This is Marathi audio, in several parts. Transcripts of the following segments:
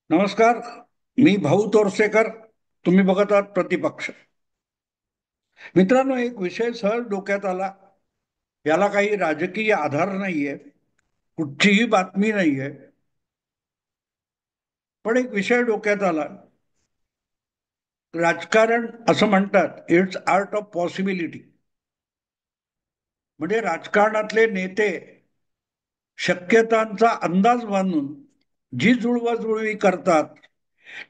नमस्कार. मी भाऊ तोरसेकर. तुम्ही बघत आहात प्रतिपक्ष. मित्रांनो, एक विषय सहज डोक्यात आला. याला काही राजकीय आधार नाहीये, कुठचीही बातमी नाहीये, पण एक विषय डोक्यात आला. राजकारण असं म्हणतात, इट्स आर्ट ऑफ पॉसिबिलिटी. म्हणजे राजकारणातले नेते शक्यतांचा अंदाज बांधून जी जुळवाजुळवी करतात,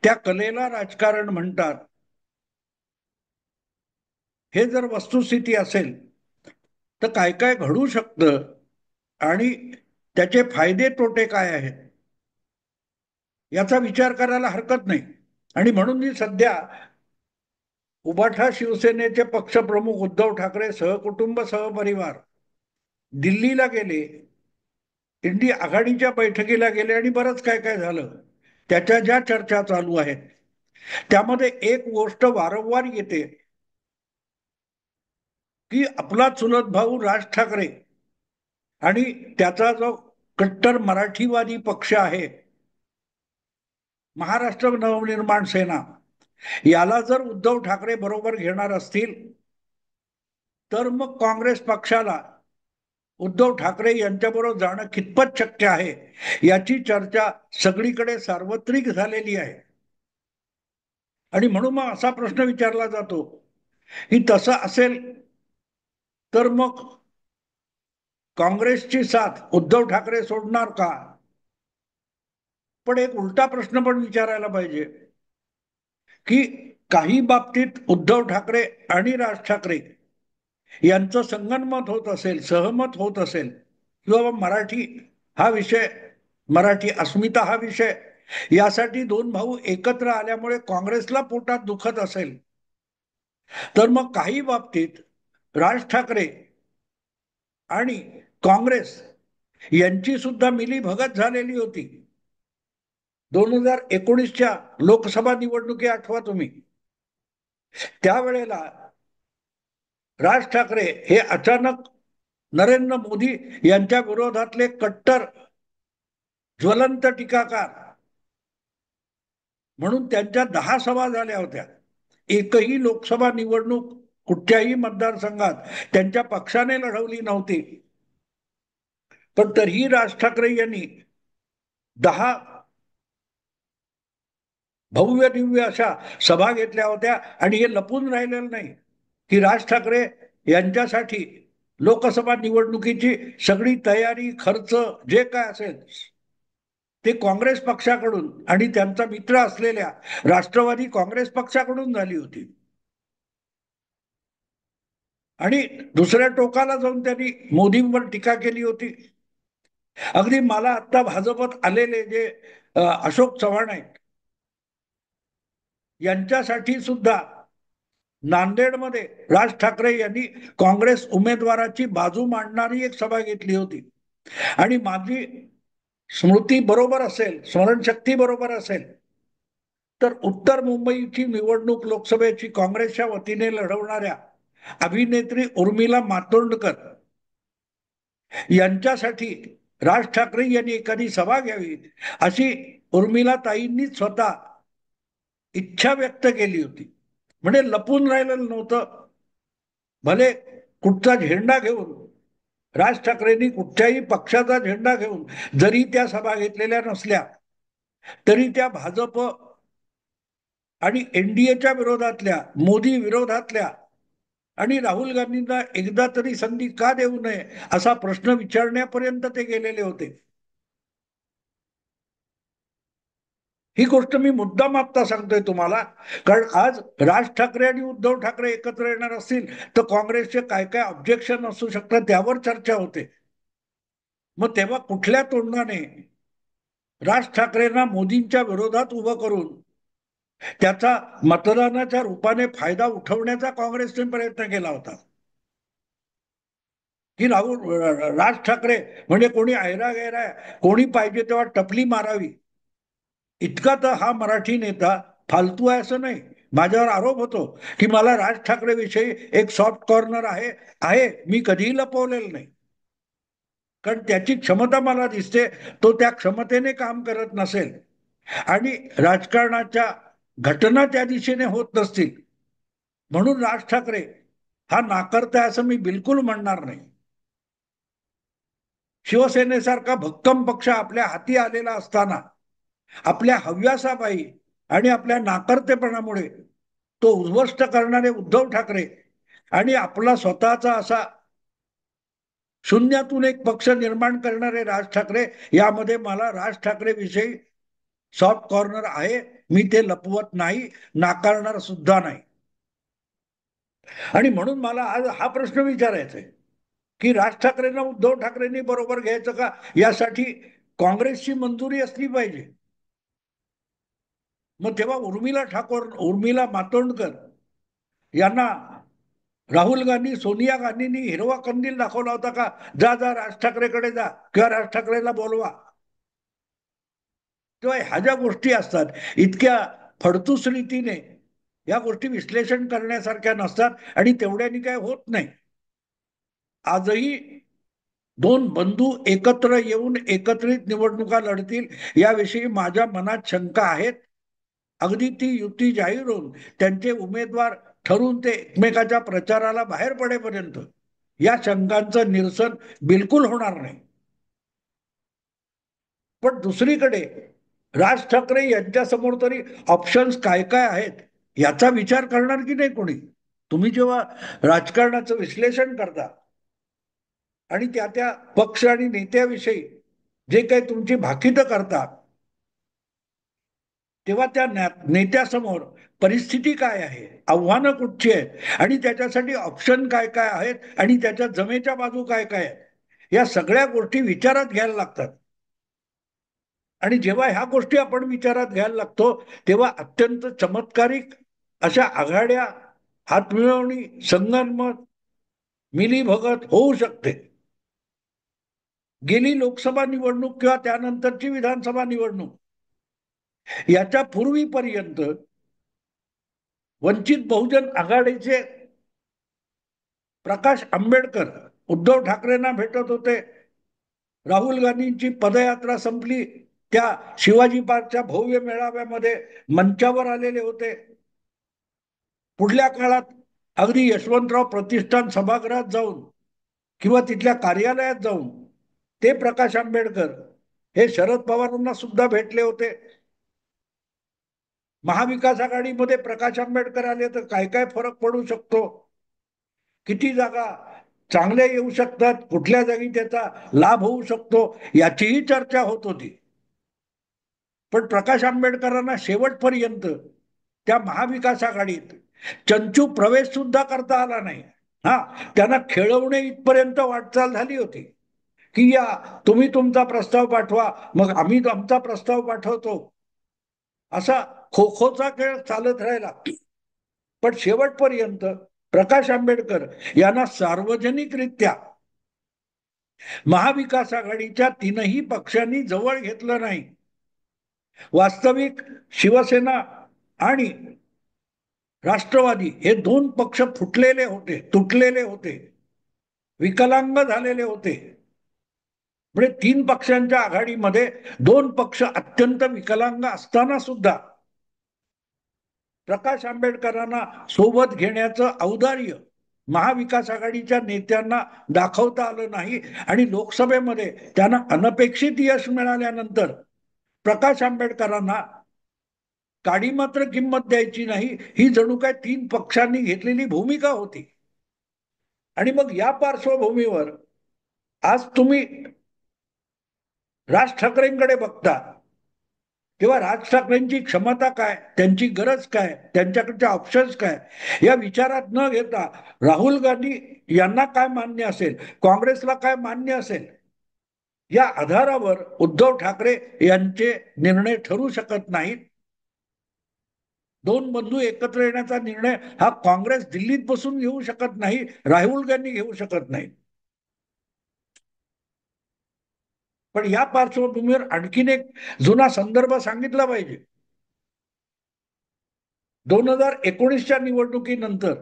त्या कलेला राजकारण म्हणतात. हे जर वस्तुस्थिती असेल तर काय काय घडू शकतं आणि त्याचे फायदे तोटे काय आहेत याचा विचार करायला हरकत नाही. आणि म्हणून मी सध्या उबाठा शिवसेनेचे पक्षप्रमुख उद्धव ठाकरे सहकुटुंब सहपरिवार दिल्लीला गेले, इंडी आघाडीच्या बैठकीला गेले आणि बरंच काय काय झालं. त्याच्या ज्या चर्चा चालू आहेत त्यामध्ये एक गोष्ट वारंवार येते की आपला चुलत भाऊ राज ठाकरे आणि त्याचा जो कट्टर मराठीवादी पक्ष आहे, महाराष्ट्र नवनिर्माण सेना, याला जर उद्धव ठाकरे बरोबर घेणार असतील तर मग काँग्रेस पक्षाला उद्धव ठाकरे यांच्याबरोबर जाणं कितपत शक्य आहे याची चर्चा सगळीकडे सार्वत्रिक झालेली आहे. आणि म्हणून मग असा प्रश्न विचारला जातो की तसं असेल तर मग काँग्रेसची साथ उद्धव ठाकरे सोडणार का? पण एक उलटा प्रश्न पण विचारायला पाहिजे की काही बाबतीत उद्धव ठाकरे आणि राज ठाकरे यांचं संगनमत होत असेल, सहमत होत असेल किंवा मराठी हा विषय, मराठी अस्मिता हा विषय यासाठी दोन भाऊ एकत्र आल्यामुळे काँग्रेसला पोटात दुखत असेल, तर मग काही बाबतीत राज ठाकरे आणि काँग्रेस यांची सुद्धा मिलीभगत झालेली होती. 2019च्या लोकसभा निवडणुकी आठवा तुम्ही. त्यावेळेला राज ठाकरे हे अचानक नरेंद्र मोदी यांच्या विरोधातले कट्टर ज्वलंत टीकाकार म्हणून त्यांच्या 10 सभा झाल्या होत्या. एकही लोकसभा निवडणूक कुठच्याही मतदारसंघात त्यांच्या पक्षाने लढवली नव्हती. पण तरीही राज ठाकरे यांनी 10 भव्य दिव्य अशा सभा घेतल्या होत्या. आणि हे लपून राहिलेलं नाही की राज ठाकरे यांच्यासाठी लोकसभा निवडणुकीची सगळी तयारी, खर्च जे काय असेल ते काँग्रेस पक्षाकडून आणि त्यांचा मित्र असलेल्या राष्ट्रवादी काँग्रेस पक्षाकडून झाली होती. आणि दुसऱ्या टोकाला जाऊन त्यांनी मोदींवर टीका केली होती. अगदी मला आता भाजपत आलेले जे अशोक चव्हाण आहेत यांच्यासाठी सुद्धा नांदेडमध्ये राज ठाकरे यांनी काँग्रेस उमेदवाराची बाजू मांडणारी एक सभा घेतली होती. आणि माझी स्मृती बरोबर असेल, स्मरणशक्ती बरोबर असेल, तर उत्तर मुंबईची निवडणूक लोकसभेची काँग्रेसच्या वतीने लढवणाऱ्या अभिनेत्री उर्मिला मातोंडकर यांच्यासाठी राज ठाकरे यांनी एखादी सभा घ्यावी अशी उर्मिला ताईंनी स्वतः इच्छा व्यक्त केली होती. म्हणजे लपून राहिलेलं नव्हतं. भले कुठचा झेंडा घेऊन राज ठाकरेंनी कुठच्याही पक्षाचा झेंडा घेऊन जरी त्या सभा घेतलेल्या नसल्या तरी त्या भाजप आणि एनडीएच्या विरोधातल्या, मोदी विरोधातल्या आणि राहुल गांधींना एकदा तरी संधी का देऊ नये असा प्रश्न विचारण्यापर्यंत ते गेलेले होते. ही गोष्ट मी मुद्दाम आत्ता सांगतोय तुम्हाला, कारण आज राज ठाकरे आणि उद्धव ठाकरे एकत्र येणार असतील तर काँग्रेसचे काय काय ऑब्जेक्शन असू शकतात त्यावर चर्चा होते. मग तेव्हा कुठल्या तोंडाने राज ठाकरेंना मोदींच्या विरोधात उभं करून त्याचा मतदानाच्या रूपाने फायदा उठवण्याचा काँग्रेसने प्रयत्न केला होता की राज ठाकरे म्हणजे कोणी ऐरा गैरा, कोणी पाहिजे तेव्हा टपली मारावी, इतका तर हा मराठी नेता फालतू आहे असं नाही. माझ्यावर आरोप होतो की मला राज ठाकरे विषयी एक सॉफ्ट कॉर्नर आहे आहे मी कधीही लपवलेलं नाही. कारण त्याची क्षमता मला दिसते, तो त्या क्षमतेने काम करत नसेल आणि राजकारणाच्या घटना त्या दिशेने होत नसतील म्हणून राज ठाकरे हा नाकारताय असं मी बिलकुल म्हणणार नाही. शिवसेनेसारखा भक्कम पक्ष आपल्या हाती आलेला असताना आपल्या हव्यासापायी आणि आपल्या नाकर्तेपणामुळे तो उद्ध्वस्त करणारे उद्धव ठाकरे आणि आपला स्वतःचा असा शून्यातून एक पक्ष निर्माण करणारे राज ठाकरे, यामध्ये मला राज ठाकरे विषयी सॉफ्ट कॉर्नर आहे. मी ते लपवत नाही, नाकारणार सुद्धा नाही. आणि म्हणून मला आज हा प्रश्न विचारायचा आहे की राज ठाकरेंना उद्धव ठाकरेंनी बरोबर घ्यायचं का, यासाठी काँग्रेसची मंजुरी असली पाहिजे. मग तेव्हा उर्मिला ठाकूर, उर्मिला मातोंडकर यांना राहुल गांधी, सोनिया गांधींनी हिरवा कंदील दाखवला होता का, जा जा राज ठाकरेकडे जा किंवा राज ठाकरेला बोलवा. तेव्हा ह्या ज्या गोष्टी असतात इतक्या फडतूस रीतीने या गोष्टी विश्लेषण करण्यासारख्या नसतात आणि तेवढ्यानी काय होत नाही. आजही दोन बंधू एकत्र येऊन एकत्रित निवडणुका लढतील याविषयी माझ्या मनात शंका आहेत. अगदी ती युती जाहीर होऊन त्यांचे उमेदवार ठरून ते एकमेकाच्या प्रचाराला बाहेर पडेपर्यंत या शंकांचं निरसन बिलकुल होणार नाही. पण दुसरीकडे राज ठाकरे यांच्यासमोर तरी ऑप्शन्स काय काय आहेत याचा विचार करणार की नाही कोणी. तुम्ही जेव्हा राजकारणाचं विश्लेषण करता आणि त्या त्या पक्ष आणि नेत्याविषयी जे काही तुमची भाकितं करता, तेव्हा त्या नेत्यासमोर परिस्थिती काय आहे, आव्हानं कुठची आहेत आणि त्याच्यासाठी ऑप्शन काय काय आहेत आणि त्याच्या जमेच्या बाजू काय काय आहेत, या सगळ्या गोष्टी विचारात घ्यायला लागतात. आणि जेव्हा ह्या गोष्टी आपण विचारात घ्यायला लागतो तेव्हा अत्यंत चमत्कारिक अशा आघाड्या, हातमिळवणी, संगनमत, मिलीभगत होऊ शकते. गेली लोकसभा निवडणूक किंवा त्यानंतरची विधानसभा निवडणूक याच्या पूर्वीपर्यंत वंचित बहुजन आघाडीचे प्रकाश आंबेडकर उद्धव ठाकरेंना भेटत होते. राहुल गांधींची पदयात्रा संपली त्या शिवाजी पार्कच्या भव्य मेळाव्यामध्ये मंचावर आलेले होते. पुढल्या काळात अगदी यशवंतराव प्रतिष्ठान सभागृहात जाऊन किंवा तिथल्या कार्यालयात जाऊन ते प्रकाश आंबेडकर हे शरद पवारांना सुद्धा भेटले होते. महाविकास आघाडीमध्ये प्रकाश आंबेडकर आले तर काय काय फरक पडू शकतो, किती जागा चांगल्या येऊ शकतात, कुठल्या जागी त्याचा लाभ होऊ शकतो, याचीही चर्चा होत होती. पण प्रकाश आंबेडकरांना शेवटपर्यंत त्या महाविकास आघाडीत चंचू प्रवेश सुद्धा करता आला नाही. हा, त्यांना खेळवणे इथपर्यंत वाटचाल झाली होती की या तुम्ही तुमचा प्रस्ताव पाठवा, मग आम्ही आमचा प्रस्ताव पाठवतो, असा खो खोचा खेळ चालत राहिला. पण शेवटपर्यंत प्रकाश आंबेडकर यांना सार्वजनिकरित्या महाविकास आघाडीच्या तीनही पक्षांनी जवळ घेतलं नाही. वास्तविक शिवसेना आणि राष्ट्रवादी हे दोन पक्ष फुटलेले होते, तुटलेले होते, विकलांग झालेले होते. म्हणजे तीन पक्षांच्या आघाडीमध्ये दोन पक्ष अत्यंत विकलांग असताना सुद्धा प्रकाश आंबेडकरांना सोबत घेण्याचं औदार्य महाविकास आघाडीच्या नेत्यांना दाखवता आलं नाही. आणि लोकसभेमध्ये त्यांना अनपेक्षित यश मिळाल्यानंतर प्रकाश आंबेडकरांना काडी मात्र किंमत द्यायची नाही, ही जणू काय तीन पक्षांनी घेतलेली भूमिका होती. आणि मग या पार्श्वभूमीवर आज तुम्ही राज ठाकरेंकडे बघता तेव्हा राज ठाकरेंची क्षमता काय, त्यांची गरज काय, त्यांच्याकडचे ऑप्शन्स काय, या विचारात न घेता राहुल गांधी यांना काय मान्य असेल, काँग्रेसला काय मान्य असेल, या आधारावर उद्धव ठाकरे यांचे निर्णय ठरू शकत नाहीत. दोन बंधू एकत्र येण्याचा निर्णय हा काँग्रेस दिल्लीत बसून घेऊ शकत नाही, राहुल गांधी घेऊ शकत नाही. पण या पार्श्वभूमीवर आणखीन एक जुना संदर्भ सांगितला पाहिजे. 2019च्या निवडणुकीनंतर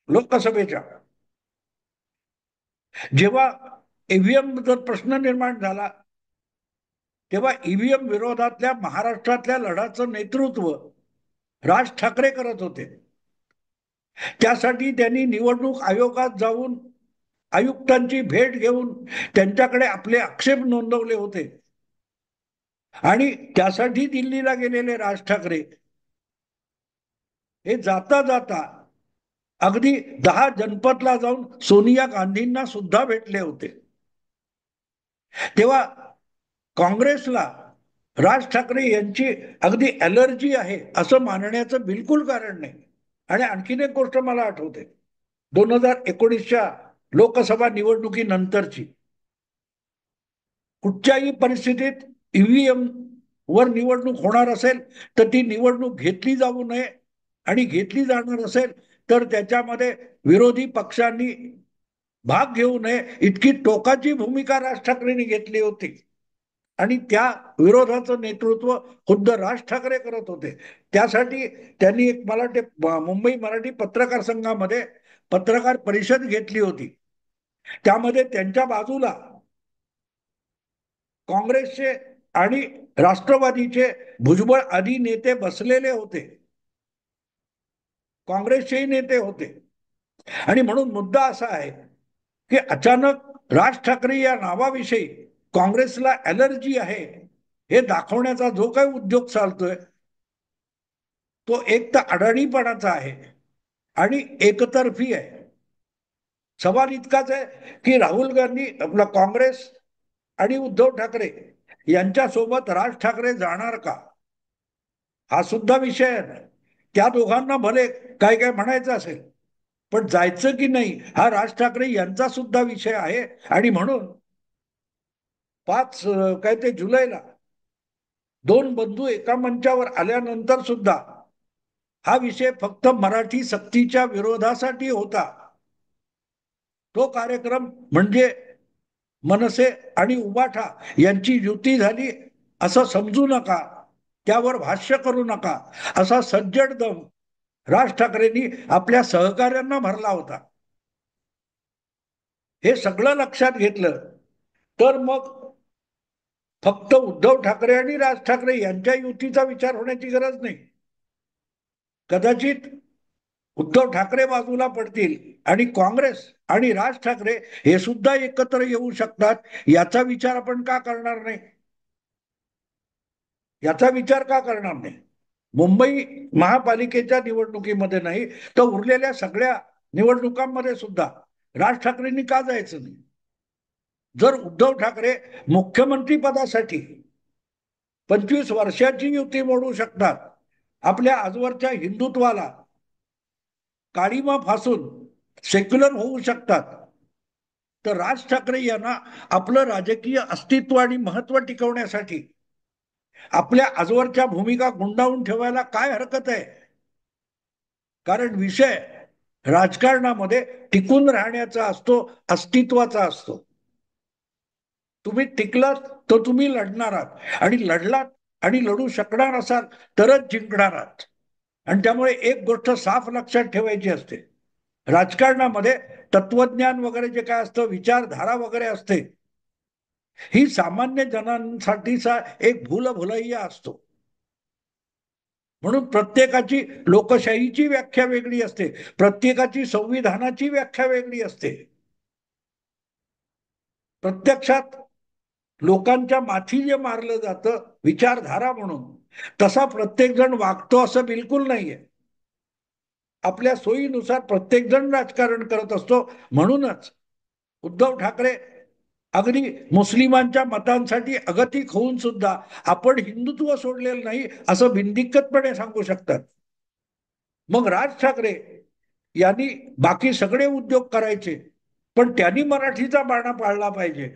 लोकसभेच्या जेव्हा ईव्हीएम जर प्रश्न निर्माण झाला तेव्हा ईव्हीएम विरोधातल्या महाराष्ट्रातल्या लढ्याचं नेतृत्व राज ठाकरे करत होते. त्यासाठी त्यांनी निवडणूक आयोगात जाऊन आयुक्तांची भेट घेऊन त्यांच्याकडे आपले आक्षेप नोंदवले होते. आणि त्यासाठी दिल्लीला गेलेले राज ठाकरे हे जाता जाता अगदी 10 जनपदला जाऊन सोनिया गांधींना सुद्धा भेटले होते. तेव्हा काँग्रेसला राज ठाकरे यांची अगदी ॲलर्जी आहे असं मानण्याचं बिलकुल कारण नाही. आणि आणखीन एक गोष्ट मला आठवते, 2019च्या लोकसभा निवडणुकीनंतरची. कुठच्याही परिस्थितीत ईव्हीएम वर निवडणूक होणार असेल तर ती निवडणूक घेतली जाऊ नये, आणि घेतली जाणार असेल तर त्याच्यामध्ये विरोधी पक्षांनी भाग घेऊ नये, इतकी टोकाची भूमिका राज ठाकरेंनी घेतली होती. आणि त्या विरोधाचं नेतृत्व खुद्द राज ठाकरे करत होते. त्यासाठी त्यांनी एक मला वाटते मुंबई मराठी पत्रकार संघामध्ये पत्रकार परिषद घेतली होती. त्यामध्ये त्यांच्या बाजूला काँग्रेसचे आणि राष्ट्रवादीचे भुजबळ आदी नेते बसलेले होते, काँग्रेसचेही नेते होते. आणि म्हणून मुद्दा असा आहे की अचानक राज ठाकरे या नावाविषयी काँग्रेसला ॲलर्जी आहे हे दाखवण्याचा जो काही उद्योग चालतोय तो एक तर अडाणीपणाचा आहे आणि एकतर्फी आहे. सवाल इतकाच आहे की राहुल गांधी आपला काँग्रेस आणि उद्धव ठाकरे यांच्यासोबत राज ठाकरे जाणार का, हा सुद्धा विषय आहे. त्या दोघांना भले काय काय म्हणायचं असेल, पण जायचं की नाही हा राज ठाकरे यांचा सुद्धा विषय आहे. आणि म्हणून 5 काय ते जुलैला 2 बंधू एका मंचावर आल्यानंतर सुद्धा हा विषय फक्त मराठी सक्तीच्या विरोधासाठी होता. तो कार्यक्रम म्हणजे मनसे आणि उबाठा यांची युती झाली असं समजू नका, त्यावर भाष्य करू नका, असा सज्जड दम राज ठाकरेंनी आपल्या सहकार्यांना भरला होता. हे सगळं लक्षात घेतलं तर मग फक्त उद्धव ठाकरे आणि राज ठाकरे यांच्या युतीचा विचार होण्याची गरज नाही. कदाचित उद्धव ठाकरे बाजूला पडतील आणि काँग्रेस आणि राज ठाकरे हे सुद्धा एकत्र येऊ शकतात, याचा विचार आपण का करणार नाही? याचा विचार का करणार नाही? मुंबई महापालिकेच्या निवडणुकीमध्ये नाही तर उरलेल्या सगळ्या निवडणुकांमध्ये सुद्धा राज ठाकरेंनी का जायचं नाही? जर उद्धव ठाकरे मुख्यमंत्री पदासाठी 25 वर्षाची युती मोडू शकतात, आपल्या आजवरच्या हिंदुत्वाला काळीमा फासून सेक्युलर होऊ शकतात, तर राज ठाकरे यांना आपलं राजकीय अस्तित्व आणि महत्व टिकवण्यासाठी आपल्या आजवरच्या भूमिका गुंडाळून ठेवायला काय हरकत आहे? कारण विषय राजकारणामध्ये टिकून राहण्याचा असतो, अस्तित्वाचा असतो. तुम्ही टिकलात तर तुम्ही लढणार आहात, आणि लढलात आणि लढू शकणार असाल तरच जिंकणार आहात. आणि त्यामुळे एक गोष्ट साफ लक्षात ठेवायची असते, राजकारणामध्ये तत्वज्ञान वगैरे जे काय असतं, विचारधारा वगैरे असते, ही सामान्य जनांसाठीचा एक भूलभुलैया असतो. म्हणून प्रत्येकाची लोकशाहीची व्याख्या वेगळी असते, प्रत्येकाची संविधानाची व्याख्या वेगळी असते. प्रत्यक्षात लोकांच्या माथी जे मारलं जातं विचारधारा म्हणून, तसा प्रत्येक जण वागतो असं बिलकुल नाहीये. आपल्या सोयीनुसार प्रत्येक जण राजकारण करत असतो. म्हणूनच उद्धव ठाकरे अगदी मुस्लिमांच्या मतांसाठी अगतिक होऊन सुद्धा आपण हिंदुत्व सोडलेलं नाही असं बिनदिक्कतपणे सांगू शकतात. मग राज ठाकरे यांनी बाकी सगळे उद्योग करायचे, पण त्यांनी मराठीचा बाणा पाळला पाहिजे,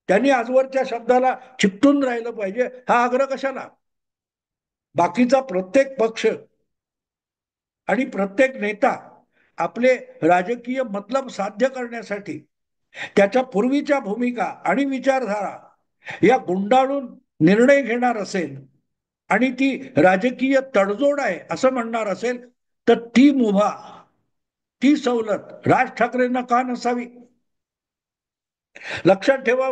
त्यांनी आजवरच्या शब्दाला चिकटून राहिलं पाहिजे, हा आग्रह कशाला? बाकीचा प्रत्येक पक्ष आणि प्रत्येक नेता आपले राजकीय मतलब साध्य करण्यासाठी त्याच्या पूर्वीच्या भूमिका आणि विचारधारा या गुंडाळून निर्णय घेणार असेल आणि ती राजकीय तडजोड आहे असं म्हणणार असेल, तर ती मुभा, ती सवलत राज ठाकरेंना का नसावी? लक्षात ठेवा,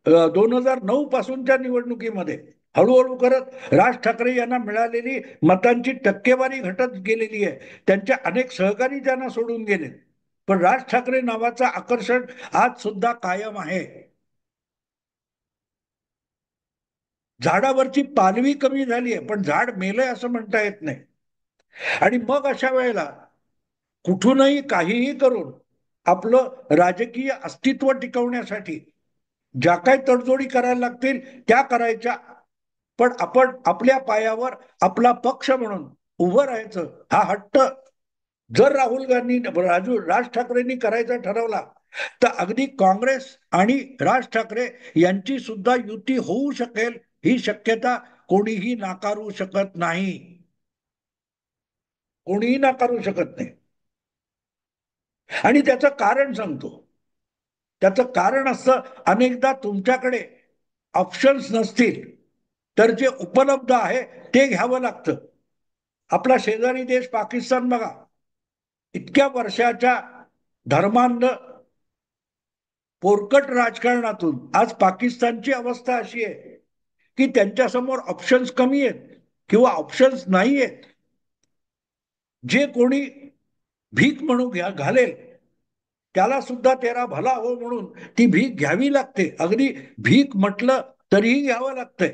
2009 पासूनच्या निवडणुकीमध्ये हळूहळू करत राज ठाकरे यांना मिळालेली मतांची टक्केवारी घटत गेलेली आहे. त्यांच्या अनेक सहकारी त्यांना सोडून गेले, पण राज ठाकरे नावाचं आकर्षण आज सुद्धा कायम आहे. झाडावरची पालवी कमी झाली आहे, पण झाड मेलंय असं म्हणता येत नाही. आणि मग अशा वेळेला कुठूनही काहीही करून आपलं राजकीय अस्तित्व टिकवण्यासाठी ज्या काही तडजोडी करायला लागतील त्या करायच्या, पण आपण आपल्या पायावर आपला पक्ष म्हणून उभं राहायचं हा हट्ट जर राहुल गांधी राज ठाकरेंनी करायचा ठरवला तर अगदी काँग्रेस आणि राज ठाकरे यांची सुद्धा युती होऊ शकेल, ही शक्यता कोणीही नाकारू शकत नाही. कोणीही नाकारू शकत नाही. आणि त्याचं कारण सांगतो. त्याचं कारण असं, अनेकदा तुमच्याकडे ऑप्शन्स नसतील तर जे उपलब्ध आहे ते घ्यावं लागतं. आपला शेजारी देश पाकिस्तान बघा, इतक्या वर्षाच्या धर्मांध पोरकट राजकारणातून आज पाकिस्तानची अवस्था अशी आहे की त्यांच्यासमोर ऑप्शन्स कमी आहेत किंवा ऑप्शन्स नाही आहेत. जे कोणी भीक म्हणून घालेल त्याला सुद्धा तेरा भला हो म्हणून ती भीक घ्यावी लागते. अगदी भीक म्हटलं तरीही घ्यावं लागतंय,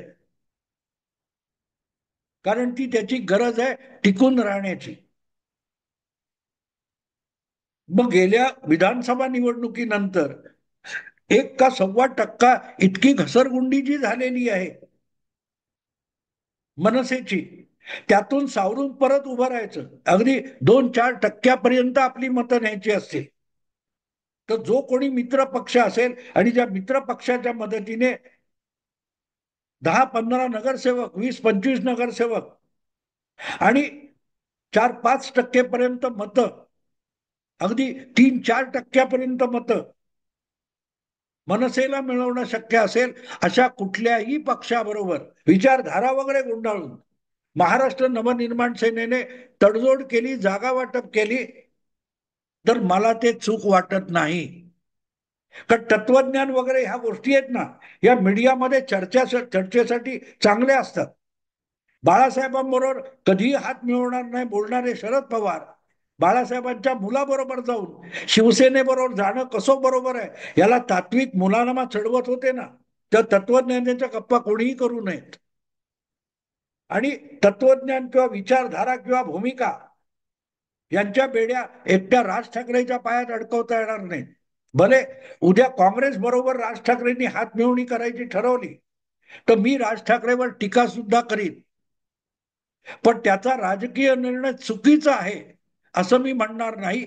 कारण ती त्याची गरज आहे टिकून राहण्याची. मग गेल्या विधानसभा निवडणुकीनंतर 1 का 1.25% इतकी घसरगुंडी जी झालेली आहे मनसेची, त्यातून सावरून परत उभं राहायचं, अगदी 2-4% आपली मतं न्यायची असतील तर जो कोणी मित्र पक्ष असेल आणि ज्या मित्र पक्षाच्या मदतीने 10-15 नगरसेवक, 20-25 नगरसेवक आणि 4-5% पर्यंत मतं, अगदी 3-4% मतं मनसेला मिळवणं शक्य असेल, अशा कुठल्याही पक्षाबरोबर विचारधारा वगैरे गुंडाळून महाराष्ट्र नवनिर्माण सेनेने तडजोड केली, जागा वाटप केली, तर मला ते चूक वाटत नाही. कारण तत्वज्ञान वगैरे ह्या गोष्टी आहेत ना, या मीडियामध्ये चर्चेसाठी चांगल्या असतात. बाळासाहेबांबरोबर कधीही हात मिळवणार नाही बोलणारे शरद पवार बाळासाहेबांच्या मुलाबरोबर जाऊन शिवसेनेबरोबर जाणं कसं बरोबर आहे याला तात्विक मुलानामा चढवत होते ना. त्या तत्वज्ञानाच्या गप्पा कोणीही करू नयेत. आणि तत्वज्ञान किंवा विचारधारा किंवा भूमिका यांच्या बेड्या एकट्या राज ठाकरेच्या पायात अडकवता येणार नाही. भले उद्या काँग्रेस बरोबर राज ठाकरेंनी हात मिळवणी करायची ठरवली तर मी राज ठाकरेवर टीका सुद्धा करीन, पण त्याचा राजकीय निर्णय चुकीचा आहे असं मी म्हणणार नाही.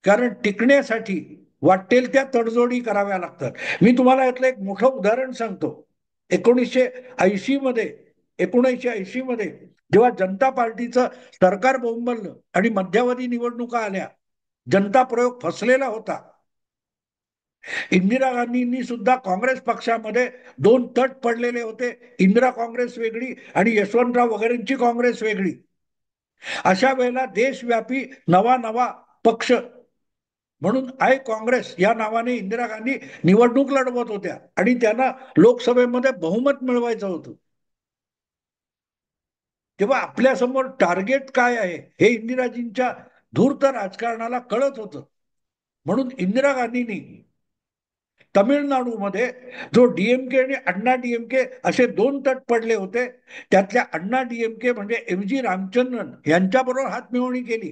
कारण टिकण्यासाठी वाटेल त्या तडजोडी कराव्या लागतात. मी तुम्हाला यातलं एक मोठं उदाहरण सांगतो. 1980 मध्ये जेव्हा जनता पार्टीचं सरकार बोंबललं आणि मध्यावधी निवडणुका आल्या, जनता प्रयोग फसलेला होता. इंदिरा गांधींनी सुद्धा काँग्रेस पक्षामध्ये 2 तट पडलेले होते. इंदिरा काँग्रेस वेगळी आणि यशवंतराव वगैरेंची काँग्रेस वेगळी. अशा वेळेला देशव्यापी नवा नवा पक्ष म्हणून काँग्रेस या नावाने इंदिरा गांधी निवडणूक लढवत होत्या आणि त्यांना लोकसभेमध्ये बहुमत मिळवायचं होतं. तेव्हा आपल्यासमोर टार्गेट काय आहे हे इंदिराजींच्या धूर्त राजकारणाला कळत होतं. म्हणून इंदिरा गांधींनी तमिळनाडूमध्ये जो डीएमके आणि अण्णा डीएमके असे 2 तट पडले होते, त्यातल्या अण्णा डीएमके म्हणजे एम.जी. रामचंद्रन यांच्याबरोबर हातमिळवणी केली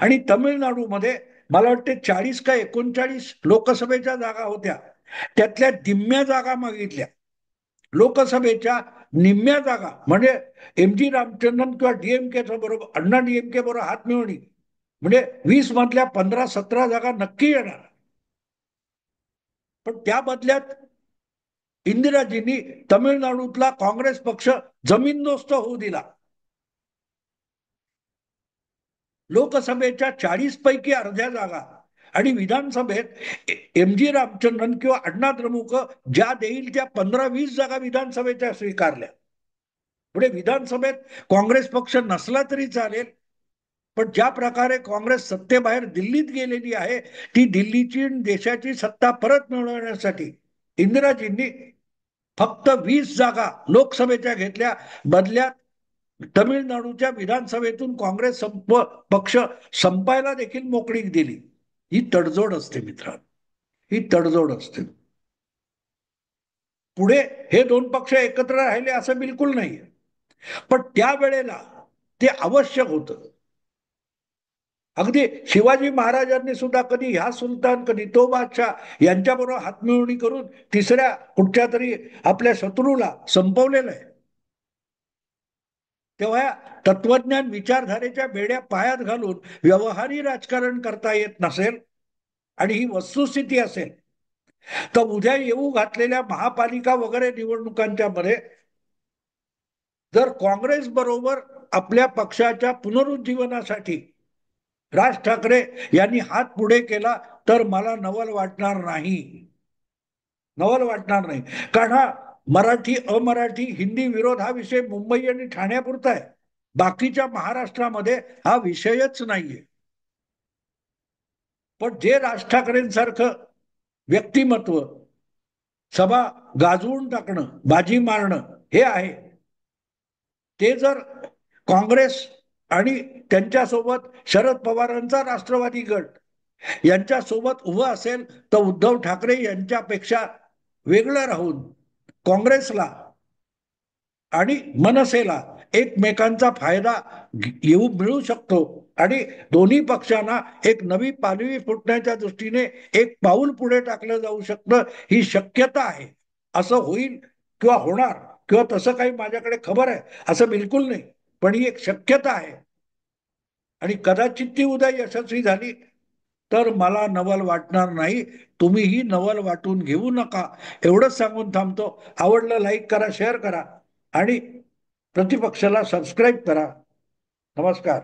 आणि तमिळनाडूमध्ये मला वाटते 40 का 39 लोकसभेच्या जागा होत्या, त्यातल्या निम्म्या जागा मागितल्या. लोकसभेच्या निम्म्या जागा म्हणजे एम.जी. रामचंद्रन किंवा डीएमके बरोबर अण्णा डीएमके बरोबर हातमिळवणी म्हणजे 20 मधल्या 15-17 जागा नक्की येणार. पण त्या बदल्यात इंदिराजींनी तमिळनाडूतला काँग्रेस पक्ष जमीनदोस्त होऊ दिला. लोकसभेच्या 40 पैकी अर्ध्या जागा आणि विधानसभेत एम.जी. रामचंद्रन किंवा अण्णा द्रमुक ज्या देईल त्या 15-20 जागा विधानसभेच्या स्वीकारल्या. पुढे विधानसभेत काँग्रेस पक्ष नसला तरी चालेल, पण ज्या प्रकारे काँग्रेस सत्तेबाहेर दिल्लीत गेलेली आहे ती दिल्लीची देशाची सत्ता परत मिळवण्यासाठी इंदिराजींनी फक्त 20 जागा लोकसभेच्या घेतल्या, बदल्यात तमिळनाडूच्या विधानसभेतून काँग्रेस पक्ष संपायला देखील मोकळीक दिली. ही तडजोड असते मित्रांनो, ही तडजोड असते. पुढे हे दोन पक्ष एकत्र राहिले असं बिलकुल नाहीये, पण त्यावेळेला ते आवश्यक होतं. अगदी शिवाजी महाराजांनी सुद्धा कधी ह्या सुलतान कधी तो बादशाह यांच्याबरोबर हातमिळवणी करून तिसऱ्या कुठच्या तरी आपल्या शत्रूला संपवलेलं आहे. तेव्हा तत्वज्ञान विचारधारेच्या बेड्या पायात घालून व्यवहारी राजकारण करता येत नसेल आणि ही वस्तुस्थिती असेल, तर उद्या येऊ घातलेल्या महापालिका वगैरे निवडणुकांच्या मध्ये जर काँग्रेस बरोबर आपल्या पक्षाच्या पुनरुज्जीवनासाठी राज ठाकरे यांनी हात पुढे केला तर मला नवल वाटणार नाही. नवल वाटणार नाही. कारण हा मराठी अमराठी हिंदी विरोध हा विषय मुंबई आणि ठाण्यापुरता आहे. बाकीच्या महाराष्ट्रामध्ये हा विषयच नाहीये. पण जे राज ठाकरेंसारखं व्यक्तिमत्व सभा गाजवून टाकणं, बाजी मारणं हे आहे, ते जर काँग्रेस आणि त्यांच्यासोबत शरद पवारांचा राष्ट्रवादी गट यांच्यासोबत उभं असेल, तर उद्धव ठाकरे यांच्यापेक्षा वेगळं राहून काँग्रेसला आणि मनसेला एकमेकांचा फायदा येऊ मिळू शकतो आणि दोन्ही पक्षांना एक नवी पालवी फुटण्याच्या दृष्टीने एक पाऊल पुढे टाकलं जाऊ शकतं, ही शक्यता आहे. असं होईल किंवा होणार किंवा तसं काही माझ्याकडे खबर आहे असं बिलकुल नाही, पण ही एक शक्यता आहे आणि कदाचित ती उद्या यशस्वी झाली तर मला नवल वाटणार नाही. तुम्हीही नवल वाटून घेऊ नका, एवढंच सांगून थांबतो. आवडलं लाईक करा, शेअर करा आणि प्रतिपक्षाला सबस्क्राईब करा. नमस्कार.